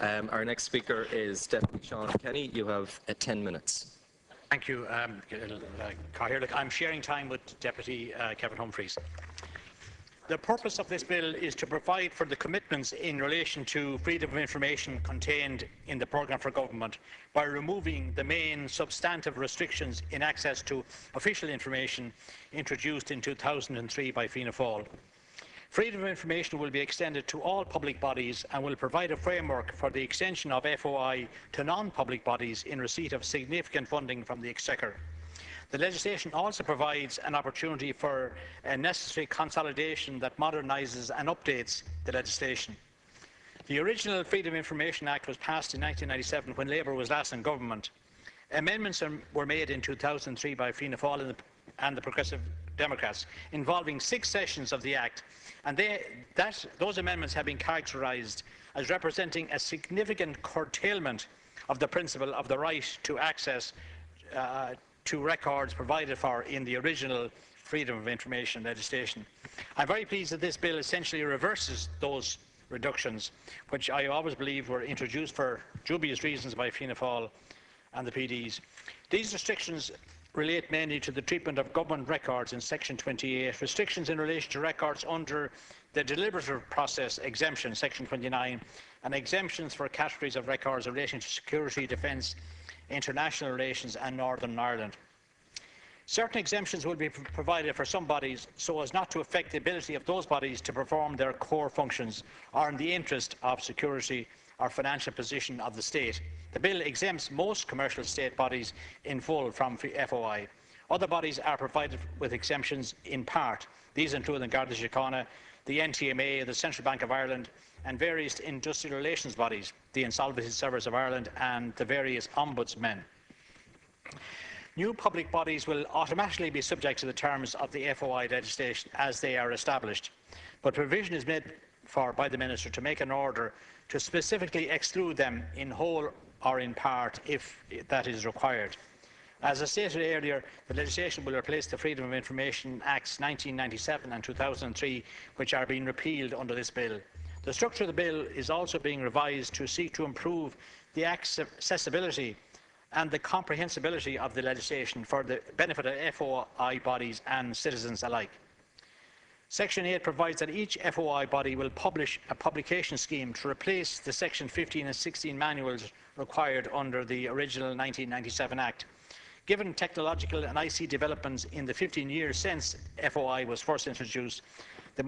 Our next speaker is Deputy Sean Kenny. You have 10 minutes. Thank you, Cathaoirleach. I'm sharing time with Deputy Kevin Humphreys. The purpose of this bill is to provide for the commitments in relation to freedom of information contained in the programme for government by removing the main substantive restrictions in access to official information introduced in 2003 by Fianna Fáil. Freedom of information will be extended to all public bodies and will provide a framework for the extension of FOI to non-public bodies in receipt of significant funding from the Exchequer. The legislation also provides an opportunity for a necessary consolidation that modernises and updates the legislation. The original Freedom of Information Act was passed in 1997 when Labour was last in government. Amendments were made in 2003 by Fianna Fáil and the Progressive Democrats, involving 6 sessions of the Act, and those amendments have been characterised as representing a significant curtailment of the principle of the right to access to records provided for in the original Freedom of Information legislation. I'm very pleased that this bill essentially reverses those reductions, which I always believe were introduced for dubious reasons by Fianna Fáil and the PDs. These restrictions relate mainly to the treatment of government records in Section 28, restrictions in relation to records under the deliberative process exemption, Section 29, and exemptions for categories of records relating to security, defence, international relations and Northern Ireland. Certain exemptions will be provided for some bodies so as not to affect the ability of those bodies to perform their core functions or in the interest of security or financial position of the state. The bill exempts most commercial state bodies in full from FOI. Other bodies are provided with exemptions in part. These include the Garda Síochána, the NTMA, the Central Bank of Ireland and various industrial relations bodies, the Insolvency Service of Ireland and the various ombudsmen. New public bodies will automatically be subject to the terms of the FOI legislation as they are established, but provision is made for by the Minister to make an order to specifically exclude them in whole or in part if that is required. As I stated earlier, the legislation will replace the Freedom of Information Acts 1997 and 2003, which are being repealed under this bill. The structure of the bill is also being revised to seek to improve the accessibility and the comprehensibility of the legislation for the benefit of FOI bodies and citizens alike. Section 8 provides that each FOI body will publish a publication scheme to replace the Section 15 and 16 manuals required under the original 1997 Act. Given technological and IC developments in the 15 years since FOI was first introduced, the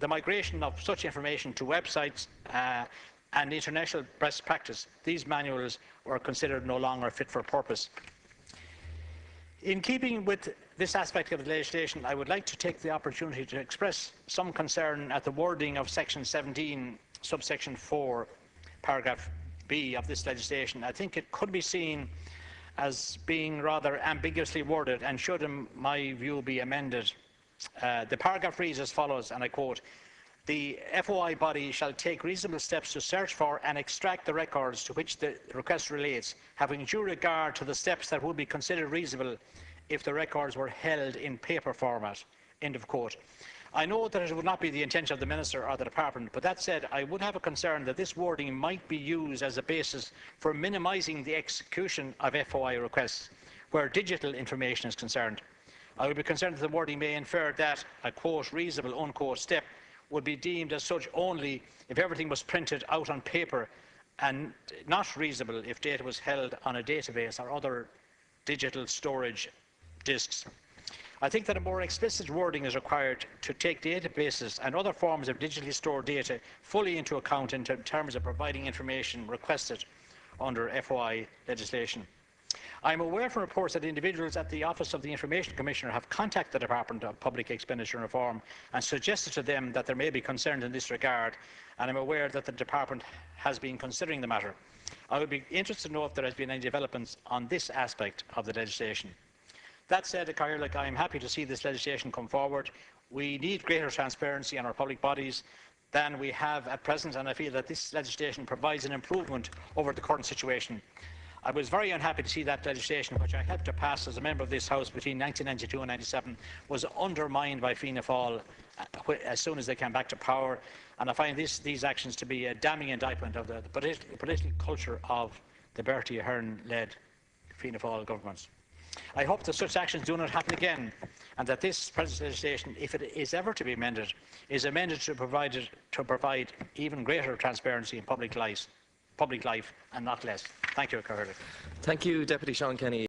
migration of such information to websites and international best practice, these manuals were considered no longer fit for purpose. In keeping with this aspect of the legislation, I would like to take the opportunity to express some concern at the wording of Section 17, subsection 4, paragraph B of this legislation. I think it could be seen as being rather ambiguously worded and should, in my view, be amended. The paragraph reads as follows, and I quote, "The FOI body shall take reasonable steps to search for and extract the records to which the request relates, having due regard to the steps that would be considered reasonable if the records were held in paper format." End of quote. I know that it would not be the intention of the Minister or the Department, but that said, I would have a concern that this wording might be used as a basis for minimising the execution of FOI requests where digital information is concerned. I would be concerned that the wording may infer that a quote reasonable unquote step would be deemed as such only if everything was printed out on paper and not reasonable if data was held on a database or other digital storage disks. I think that a more explicit wording is required to take databases and other forms of digitally stored data fully into account in terms of providing information requested under FOI legislation. I am aware from reports that individuals at the Office of the Information Commissioner have contacted the Department of Public Expenditure and Reform and suggested to them that there may be concerns in this regard, and I am aware that the Department has been considering the matter. I would be interested to know if there has been any developments on this aspect of the legislation. That said, Cathaoirleach, I am happy to see this legislation come forward. We need greater transparency in our public bodies than we have at present, and I feel that this legislation provides an improvement over the current situation. I was very unhappy to see that legislation, which I helped to pass as a member of this House between 1992 and 97, was undermined by Fianna Fáil as soon as they came back to power. And I find these actions to be a damning indictment of the political culture of the Bertie Ahern-led Fianna Fáil governments. I hope that such actions do not happen again, and that this present legislation, if it is ever to be amended, is amended to provide even greater transparency in public life and not less. Thank you, Cathaoirleach. Thank you, Deputy Sean Kenny.